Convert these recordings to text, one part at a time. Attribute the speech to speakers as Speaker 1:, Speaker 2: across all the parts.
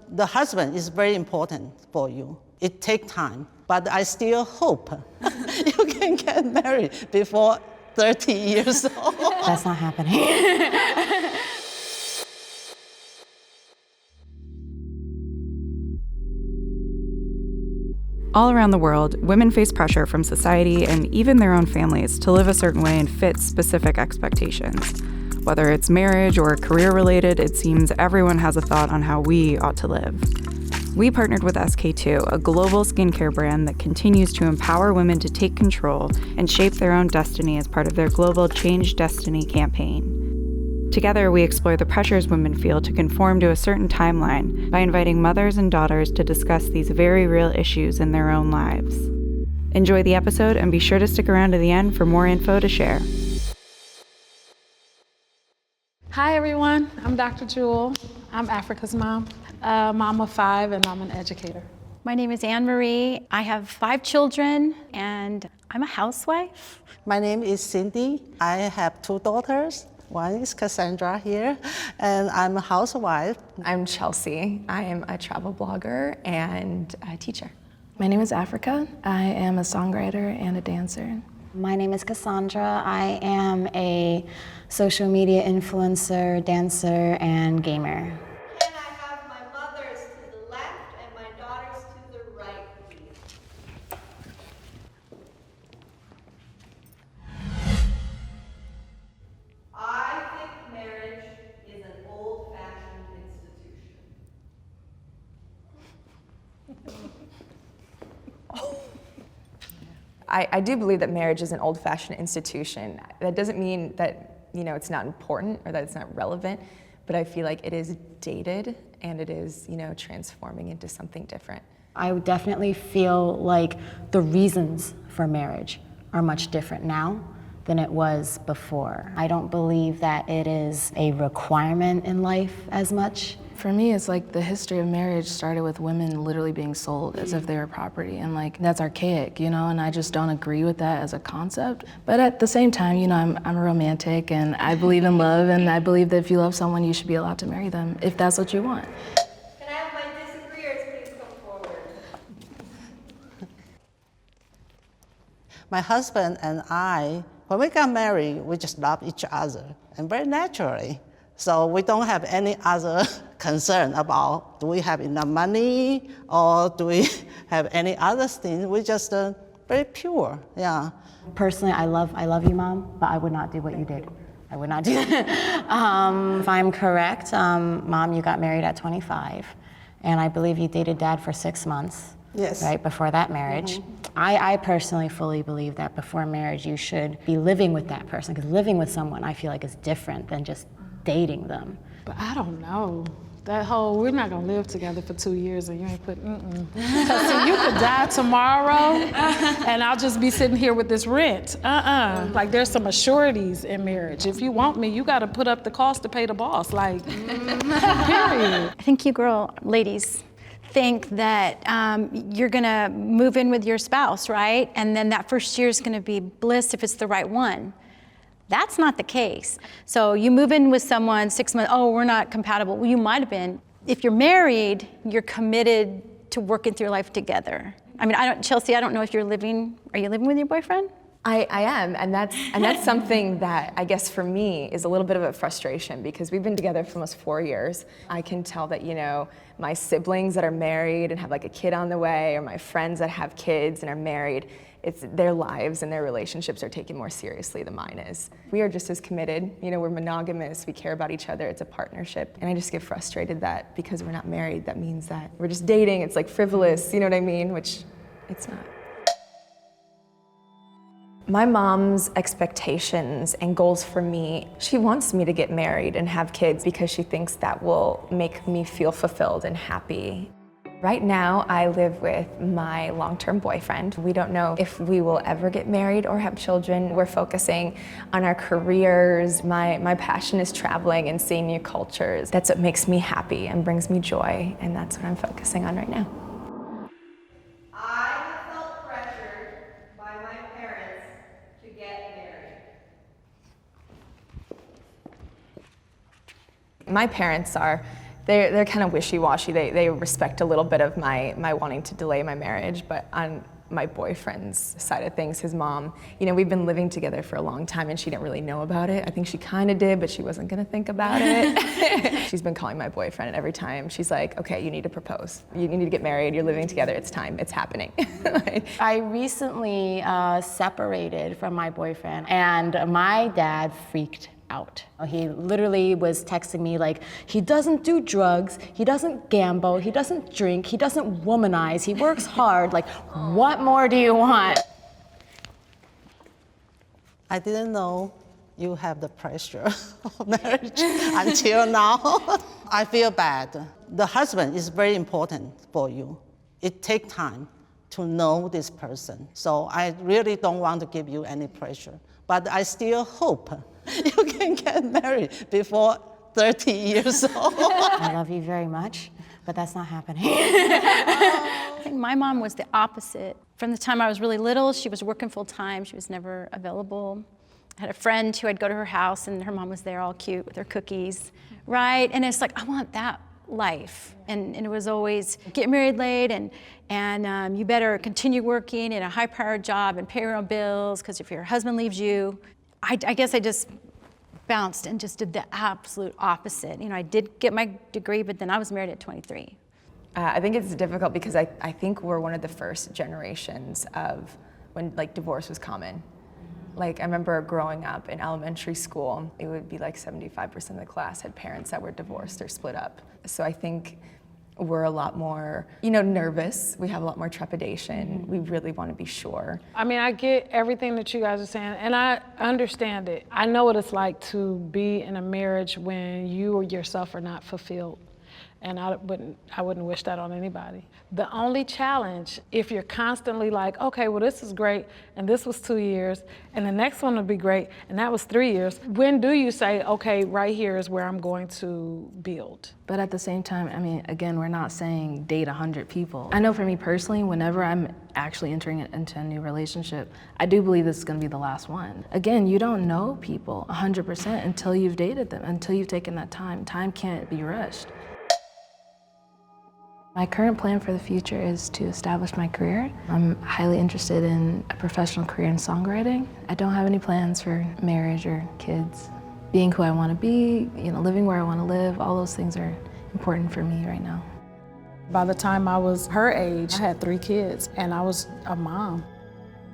Speaker 1: the husband is very important for you. It takes time, but I still hope you can get married before 30 years old.
Speaker 2: That's not happening.
Speaker 3: All around the world, women face pressure from society and even their own families to live a certain way and fit specific expectations. Whether it's marriage or career-related, it seems everyone has a thought on how we ought to live. We partnered with SK2, a global skincare brand that continues to empower women to take control and shape their own destiny as part of their global Change Destiny campaign. Together, we explore the pressures women feel to conform to a certain timeline by inviting mothers and daughters to discuss these very real issues in their own lives. Enjoy the episode and be sure to stick around to the end for more info to share.
Speaker 4: Hi everyone, I'm Dr. Jewel. I'm Africa's mom, mom of 5, and I'm an educator.
Speaker 5: My name is Anne Marie. I have 5 children and I'm a housewife.
Speaker 1: My name is Cindy. I have 2 daughters. One is Cassandra here, and I'm a housewife.
Speaker 6: I'm Chelsie. I am a travel blogger and a teacher.
Speaker 7: My name is Afrika. I am a songwriter and a dancer.
Speaker 2: My name is Cassandra. I am a social media influencer, dancer, and gamer.
Speaker 8: And I have my mothers to the left and my daughters to the right, please. I think marriage is an old-fashioned institution.
Speaker 6: I do believe that marriage is an old-fashioned institution. That doesn't mean that, it's not important or that it's not relevant, but I feel like it is dated and it is, transforming into something different.
Speaker 2: I would definitely feel like the reasons for marriage are much different now than it was before. I don't believe that it is a requirement in life as much.
Speaker 7: For me, it's like the history of marriage started with women literally being sold as if they were property, and that's archaic, and I just don't agree with that as a concept. But at the same time, I'm a romantic and I believe in love, and I believe that if you love someone, you should be allowed to marry them if that's what you want.
Speaker 8: Can I have my disagreeers please come forward?
Speaker 1: My husband and I, when we got married, we just love each other, and very naturally. So we don't have any other concern about do we have enough money or do we have any other things. We just very pure, yeah.
Speaker 2: Personally, I love you, Mom, but I would not do what you did. I would not do that. If I'm correct, Mom, you got married at 25, and I believe you dated Dad for 6 months.
Speaker 1: Yes.
Speaker 2: Right, before that marriage. Mm-hmm. I personally fully believe that before marriage you should be living with that person, because living with someone I feel like is different than just dating them.
Speaker 4: But I don't know. That whole, we're not gonna live together for 2 years and you ain't put, Because see, you could die tomorrow and I'll just be sitting here with this rent. Like there's some assurities in marriage. If you want me, you gotta put up the cost to pay the boss, period.
Speaker 5: I think you ladies, think that you're gonna move in with your spouse, right? And then that first year is gonna be bliss if it's the right one. That's not the case. So you move in with someone 6 months, oh, we're not compatible. Well, you might have been. If you're married, you're committed to working through life together. I mean, Chelsie, I don't know if are you living with your boyfriend?
Speaker 6: I am, and that's something that I guess for me is a little bit of a frustration because we've been together for almost 4 years. I can tell that, my siblings that are married and have a kid on the way, or my friends that have kids and are married, it's their lives and their relationships are taken more seriously than mine is. We are just as committed, we're monogamous, we care about each other, it's a partnership. And I just get frustrated that because we're not married, that means that we're just dating, it's frivolous, you know what I mean? Which it's not. My mom's expectations and goals for me, she wants me to get married and have kids because she thinks that will make me feel fulfilled and happy. Right now, I live with my long-term boyfriend. We don't know if we will ever get married or have children. We're focusing on our careers. My passion is traveling and seeing new cultures. That's what makes me happy and brings me joy, and that's what I'm focusing on right now.
Speaker 8: I have felt pressured by my parents to get married.
Speaker 6: My parents are They're kind of wishy-washy. They respect a little bit of my wanting to delay my marriage, but on my boyfriend's side of things, his mom, we've been living together for a long time and she didn't really know about it. I think she kind of did, but she wasn't gonna think about it. She's been calling my boyfriend, and every time she's like, okay, you need to propose. You need to get married, you're living together, it's time, it's happening.
Speaker 2: I recently separated from my boyfriend, and my dad freaked out. He literally was texting me like, he doesn't do drugs, he doesn't gamble, he doesn't drink, he doesn't womanize, he works hard. Like, what more do you want?
Speaker 1: I didn't know you have the pressure of marriage until now. I feel bad. The husband is very important for you. It takes time to know this person. So I really don't want to give you any pressure, but I still hope you can get married before 30 years old.
Speaker 2: I love you very much, but that's not happening.
Speaker 5: I think my mom was the opposite. From the time I was really little, she was working full time. She was never available. I had a friend who I'd go to her house and her mom was there all cute with her cookies, right? And it's like, I want that life. And it was always get married late and you better continue working in a high-powered job and pay your own bills, because if your husband leaves you, I guess I just bounced and just did the absolute opposite. I did get my degree, but then I was married at 23.
Speaker 6: I think it's difficult because I think we're one of the first generations of when divorce was common. I remember growing up in elementary school, it would be 75% of the class had parents that were divorced or split up. So I think we're a lot more, nervous. We have a lot more trepidation. We really want to be sure.
Speaker 4: I mean, I get everything that you guys are saying, and I understand it. I know what it's like to be in a marriage when you yourself are not fulfilled. And I wouldn't wish that on anybody. The only challenge, if you're constantly like, okay, well, this is great, and this was 2 years, and the next one will be great, and that was 3 years, when do you say, okay, right here is where I'm going to build?
Speaker 7: But at the same time, I mean, again, we're not saying date 100 people. I know for me personally, whenever I'm actually entering into a new relationship, I do believe this is gonna be the last one. Again, you don't know people 100% until you've dated them, until you've taken that time. Time can't be rushed. My current plan for the future is to establish my career. I'm highly interested in a professional career in songwriting. I don't have any plans for marriage or kids. Being who I want to be, living where I want to live, all those things are important for me right now.
Speaker 4: By the time I was her age, I had 3 kids, and I was a mom.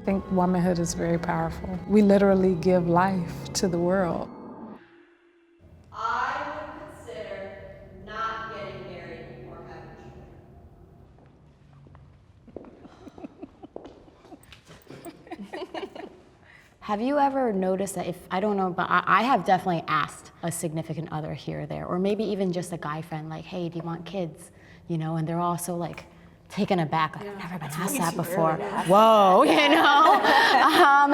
Speaker 4: I think womanhood is very powerful. We literally give life to the world.
Speaker 8: I would consider not getting married or having children.
Speaker 2: Have you ever noticed that I don't know, but I have definitely asked a significant other here or there, or maybe even just a guy friend, like, hey, do you want kids? And they're also like taken aback, like, I've never been asked that before. Whoa,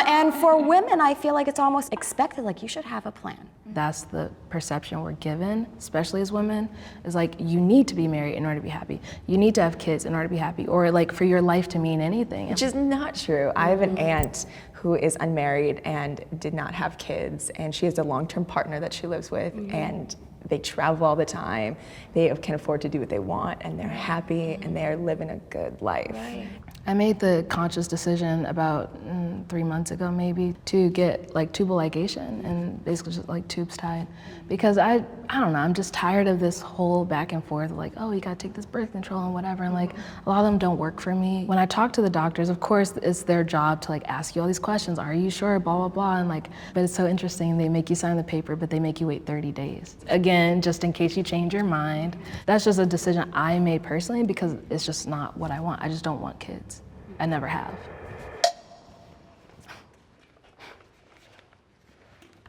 Speaker 2: and for women, I feel like it's almost expected, like, you should have a plan.
Speaker 7: That's the perception we're given, especially as women, is like, you need to be married in order to be happy. You need to have kids in order to be happy, or for your life to mean anything.
Speaker 6: Which is not true. I have an aunt who is unmarried and did not have kids, and she has a long-term partner that she lives with, and they travel all the time. They can afford to do what they want, and they're happy, and they're living a good life.
Speaker 2: Right.
Speaker 7: I made the conscious decision about 3 months ago maybe to get tubal ligation and basically just tubes tied, because I don't know, I'm just tired of this whole back and forth of oh, you gotta take this birth control and whatever, and a lot of them don't work for me. When I talk to the doctors, of course it's their job to ask you all these questions, are you sure, blah blah blah, and but it's so interesting, they make you sign the paper but they make you wait 30 days. Again, just in case you change your mind. That's just a decision I made personally because it's just not what I want. I just don't want kids. I never have.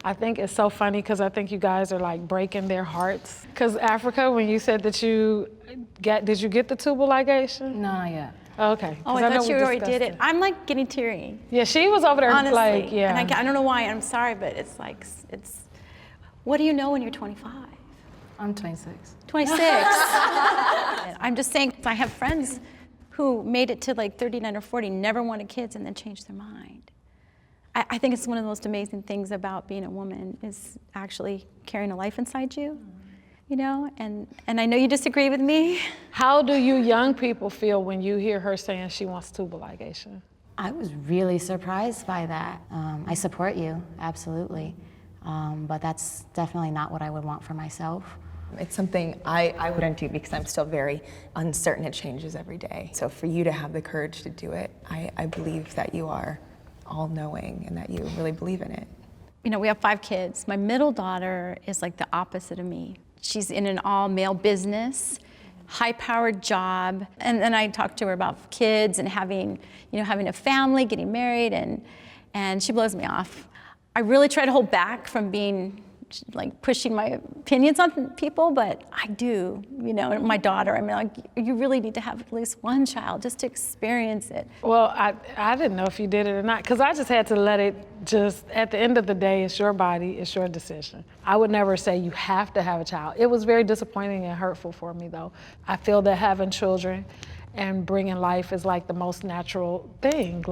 Speaker 4: I think it's so funny because I think you guys are breaking their hearts. Because Afrika, when you said that did you get the tubal ligation?
Speaker 7: No, not yet.
Speaker 4: Okay.
Speaker 5: Oh, I thought you already did it. I'm getting teary.
Speaker 4: Yeah, she was over there
Speaker 5: honestly,
Speaker 4: yeah.
Speaker 5: And I don't know why, I'm sorry, but it's what do you know when you're 25?
Speaker 7: I'm 26.
Speaker 5: 26. I'm just saying, I have friends who made it to 39 or 40, never wanted kids, and then changed their mind. I think it's one of the most amazing things about being a woman is actually carrying a life inside you you know, and I know you disagree with me.
Speaker 4: How do you young people feel when you hear her saying she wants tubal ligation?
Speaker 2: I was really surprised by that. I support you, absolutely. But that's definitely not what I would want for myself.
Speaker 6: It's something I wouldn't do because I'm still very uncertain. It changes every day. So for you to have the courage to do it, I believe that you are all-knowing and that you really believe in it.
Speaker 5: You know, we have 5 kids. My middle daughter is like the opposite of me. She's in an all-male business, high-powered job, and then I talked to her about kids and having a family, getting married, and she blows me off. I really try to hold back from being like pushing my opinions on people, but I do, you know, my daughter, I mean, like, you really need to have at least one child just to experience it.
Speaker 4: Well, I didn't know if you did it or not, because I just had to let it just, at the end of the day, it's your body, it's your decision. I would never say you have to have a child. It was very disappointing and hurtful for me, though. I feel that having children and bringing life is like the most natural thing.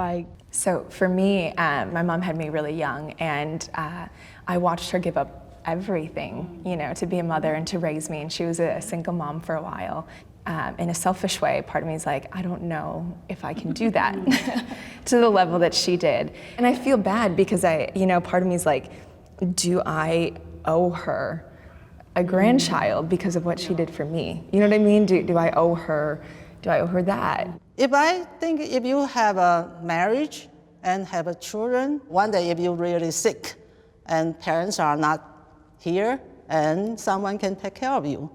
Speaker 6: So for me, my mom had me really young, and I watched her give up everything, you know, to be a mother and to raise me. And she was a single mom for a while. In a selfish way, part of me is like, I don't know if I can do that to the level that she did. And I feel bad because part of me is like, do I owe her a grandchild because of what she did for me? You know what I mean? Do I owe her that?
Speaker 1: I think if you have a marriage and have a children, one day if you're really sick and parents are not here and someone can take care of you.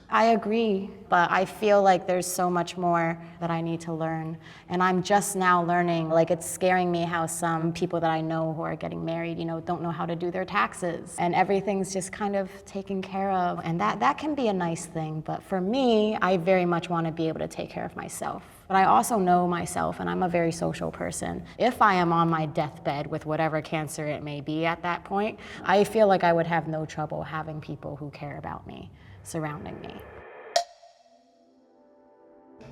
Speaker 2: I agree, but I feel like there's so much more that I need to learn. And I'm just now learning, like it's scaring me how some people that I know who are getting married, you know, don't know how to do their taxes. And everything's just kind of taken care of. And that can be a nice thing. But for me, I very much want to be able to take care of myself. But I also know myself, and I'm a very social person. If I am on my deathbed with whatever cancer it may be at that point, I feel like I would have no trouble having people who care about me surrounding me.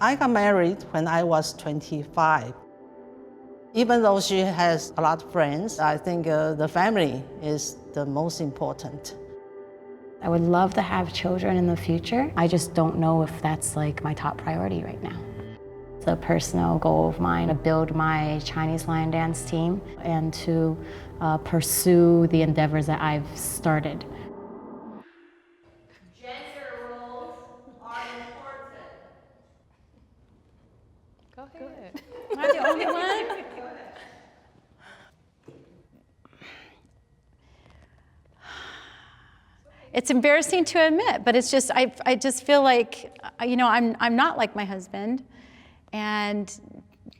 Speaker 1: I got married when I was 25. Even though she has a lot of friends, I think the family is the most important.
Speaker 2: I would love to have children in the future. I just don't know if that's like my top priority right now. It's a personal goal of mine to build my Chinese lion dance team and to pursue the endeavors that I've started.
Speaker 8: Gender roles are important.
Speaker 4: Go ahead.
Speaker 5: Am I the only one? It's embarrassing to admit, but it's just, I just feel like, you know, I'm not like my husband. And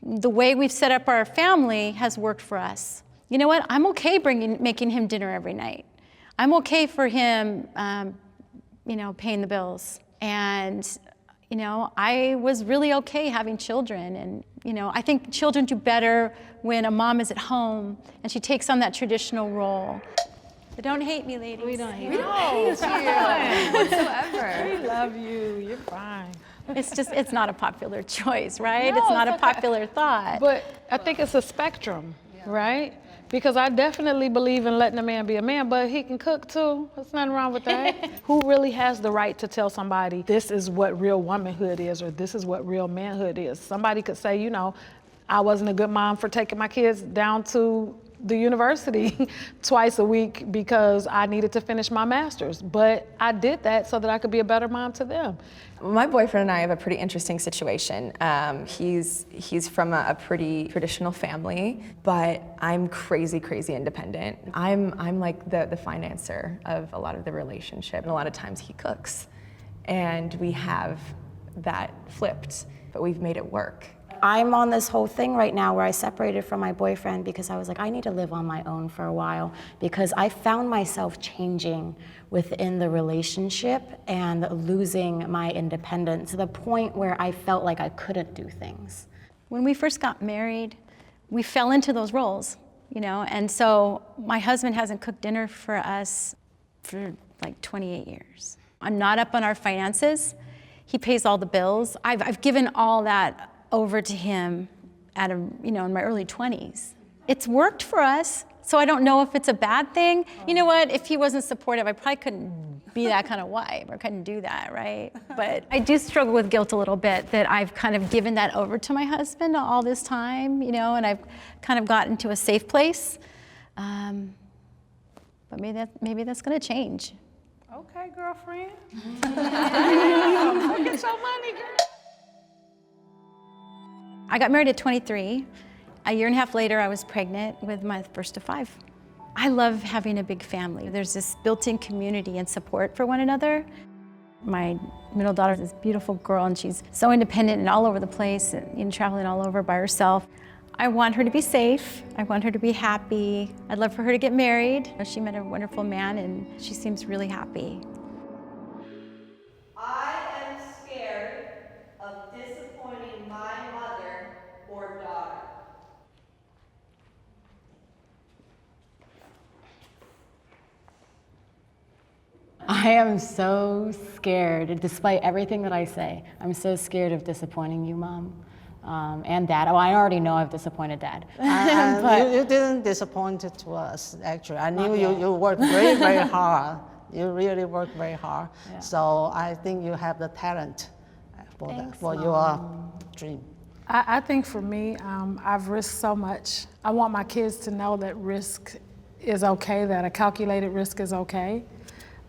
Speaker 5: the way we've set up our family has worked for us. You know what? I'm okay making him dinner every night. I'm okay for him, you know, paying the bills. And, you know, I was really okay having children. And, you know, I think children do better when a mom is at home and she takes on that traditional role. But don't hate me, ladies.
Speaker 4: We don't hate
Speaker 6: We
Speaker 4: you.
Speaker 6: don't hate you whatsoever.
Speaker 4: We love you. You're fine.
Speaker 5: It's just, it's not a popular choice, right?
Speaker 4: No,
Speaker 5: it's not
Speaker 4: it's
Speaker 5: a popular thought.
Speaker 4: But I think it's a spectrum, right? Because I definitely believe in letting a man be a man, but he can cook too. There's nothing wrong with that. Who really has the right to tell somebody this is what real womanhood is or this is what real manhood is? Somebody could say, you know, I wasn't a good mom for taking my kids down to the university twice a week because I needed to finish my master's. But I did that so that I could be a better mom to them.
Speaker 6: My boyfriend and I have a pretty interesting situation. He's from a pretty traditional family, but I'm crazy independent. I'm like the financer of a lot of the relationship, and a lot of times he cooks. And we have that flipped, but we've made it work.
Speaker 2: I'm on this whole thing right now where I separated from my boyfriend because I was like, I need to live on my own for a while, because I found myself changing within the relationship and losing my independence to the point where I felt like I couldn't do things.
Speaker 5: When we first got married, we fell into those roles, you know, and so my husband hasn't cooked dinner for us for like 28 years. I'm not up on our finances. He pays all the bills. I've given all that over to him in my early 20s. It's worked for us, so I don't know if it's a bad thing. You know what, if he wasn't supportive, I probably couldn't be that kind of wife or couldn't do that, right? But I do struggle with guilt a little bit that I've kind of given that over to my husband all this time, you know, and I've kind of gotten to a safe place. But maybe that's going to change.
Speaker 4: Okay, girlfriend. Get your money, girl.
Speaker 5: I got married at 23. A year and a half later, I was pregnant with my first of 5. I love having a big family. There's this built-in community and support for one another. My middle daughter is this beautiful girl, and she's so independent and all over the place, and traveling all over by herself. I want her to be safe. I want her to be happy. I'd love for her to get married. She met a wonderful man, and she seems really happy.
Speaker 8: I am scared of disappointing my mother or daughter.
Speaker 2: I am so scared, despite everything that I say. I'm so scared of disappointing you, Mom, and Dad. Oh, I already know I've disappointed Dad.
Speaker 1: But you didn't disappoint to us, actually. I knew you worked very, very hard. You really worked very hard. Yeah. So I think you have the talent for that, for your dream.
Speaker 4: I think for me, I've risked so much. I want my kids to know that risk is okay, that a calculated risk is okay.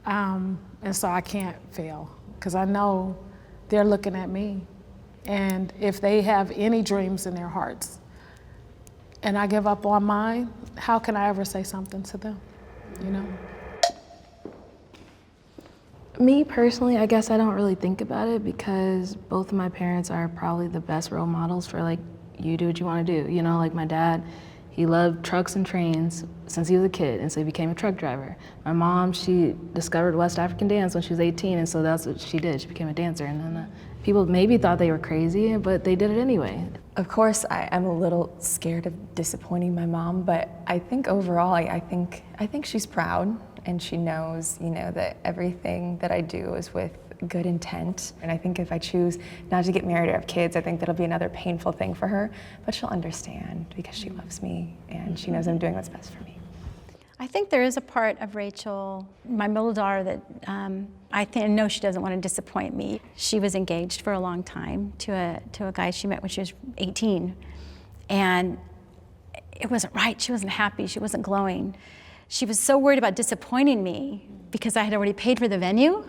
Speaker 4: And so I can't fail, because I know they're looking at me. And if they have any dreams in their hearts and I give up on mine, how can I ever say something to them, you know?
Speaker 7: Me personally, I guess I don't really think about it because both of my parents are probably the best role models for like, you do what you want to do. You know, like my dad, he loved trucks and trains since he was a kid, and so he became a truck driver. My mom, she discovered West African dance when she was 18, and so that's what she did. She became a dancer, and then people maybe thought they were crazy, but they did it anyway.
Speaker 6: Of course, I'm a little scared of disappointing my mom, but I think overall, I think she's proud, and she knows, you know, that everything that I do is with good intent. And I think if I choose not to get married or have kids, I think that'll be another painful thing for her, but she'll understand because she loves me and she knows I'm doing what's best for me.
Speaker 5: I think there is a part of Rachel, my middle daughter, that I know she doesn't want to disappoint me. She was engaged for a long time to a guy she met when she was 18, and it wasn't right. She wasn't happy. She wasn't glowing. She was so worried about disappointing me because I had already paid for the venue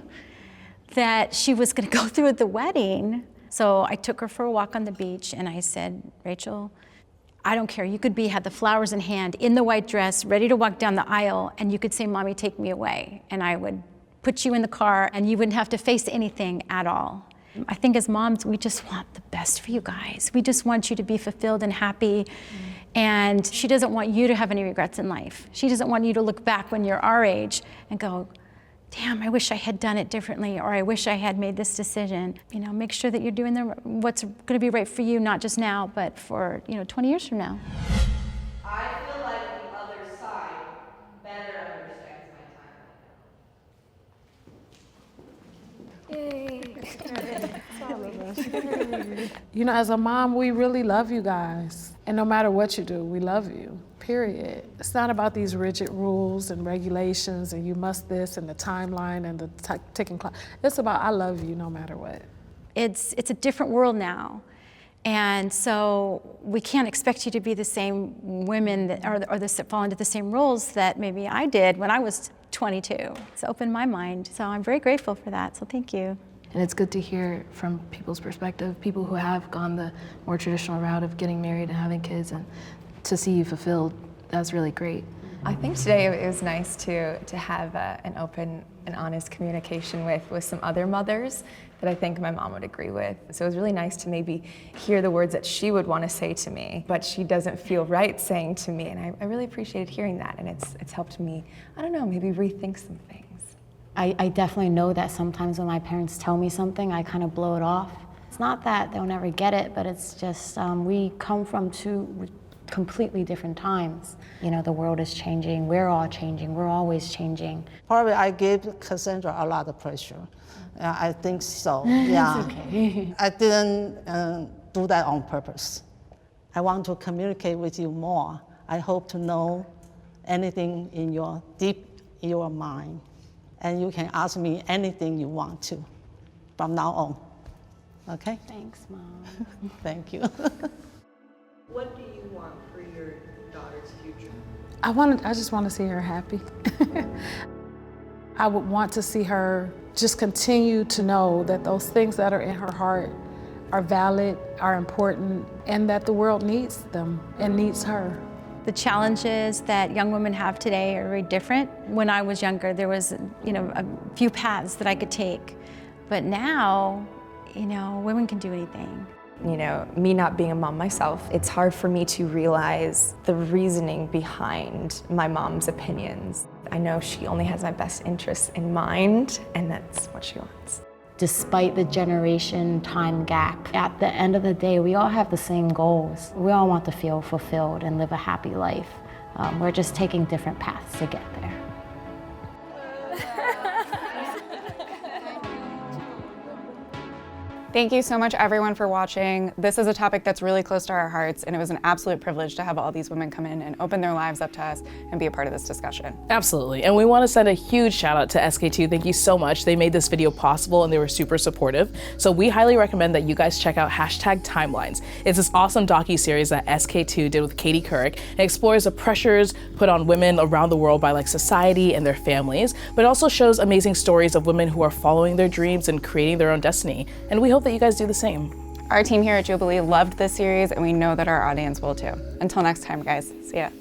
Speaker 5: that she was going to go through with the wedding. So I took her for a walk on the beach, and I said, Rachel, I don't care. You could have the flowers in hand, in the white dress, ready to walk down the aisle, and you could say, Mommy, take me away. And I would put you in the car, and you wouldn't have to face anything at all. I think as moms, we just want the best for you guys. We just want you to be fulfilled and happy. And she doesn't want you to have any regrets in life. She doesn't want you to look back when you're our age and go, damn, I wish I had done it differently, or I wish I had made this decision. You know, make sure that you're doing what's going to be right for you, not just now, but for 20 years from now.
Speaker 8: I feel like the other side better understands my timeline.
Speaker 4: You know, as a mom, we really love you guys. And no matter what you do, we love you, period. It's not about these rigid rules and regulations and you must this and the timeline and the ticking clock. It's about I love you no matter what.
Speaker 5: It's a different world now. And so we can't expect you to be the same women that fall into the same roles that maybe I did when I was 22. It's opened my mind. So I'm very grateful for that. So thank you.
Speaker 7: And it's good to hear from people's perspective, people who have gone the more traditional route of getting married and having kids, and to see you fulfilled, that's really great.
Speaker 6: I think today it was nice to have an open and honest communication with some other mothers that I think my mom would agree with. So it was really nice to maybe hear the words that she would want to say to me, but she doesn't feel right saying to me, and I really appreciated hearing that, and it's helped me, I don't know, maybe rethink some things.
Speaker 2: I definitely know that sometimes when my parents tell me something, I kind of blow it off. It's not that they'll never get it, but it's just we come from two completely different times. You know, the world is changing, we're all changing, we're always changing.
Speaker 1: Probably I gave Cassandra a lot of pressure. I think so, yeah.
Speaker 2: It's okay.
Speaker 1: I didn't do that on purpose. I want to communicate with you more. I hope to know anything in your mind. and you can ask me anything you want to from now on. Okay?
Speaker 2: Thanks, Mom.
Speaker 1: Thank you.
Speaker 8: What do you want for your daughter's future?
Speaker 4: I just want to see her happy. I would want to see her just continue to know that those things that are in her heart are valid, are important, and that the world needs them and needs her.
Speaker 5: The challenges that young women have today are very different. When I was younger, there was, a few paths that I could take. But now, women can do anything.
Speaker 6: Me not being a mom myself, it's hard for me to realize the reasoning behind my mom's opinions. I know she only has my best interests in mind, and that's what she wants.
Speaker 2: Despite the generation time gap, at the end of the day, we all have the same goals. We all want to feel fulfilled and live a happy life. We're just taking different paths to get there.
Speaker 3: Thank you so much, everyone, for watching. This is a topic that's really close to our hearts, and it was an absolute privilege to have all these women come in and open their lives up to us and be a part of this discussion.
Speaker 9: Absolutely, and we want to send a huge shout out to SK2. Thank you so much. They made this video possible and they were super supportive. So we highly recommend that you guys check out #Timelines. It's this awesome docu-series that SK2 did with Katie Couric. It explores the pressures put on women around the world by society and their families, but it also shows amazing stories of women who are following their dreams and creating their own destiny. And we hope that you guys do the same.
Speaker 3: Our team here at Jubilee loved this series, and we know that our audience will too. Until next time, guys. See ya.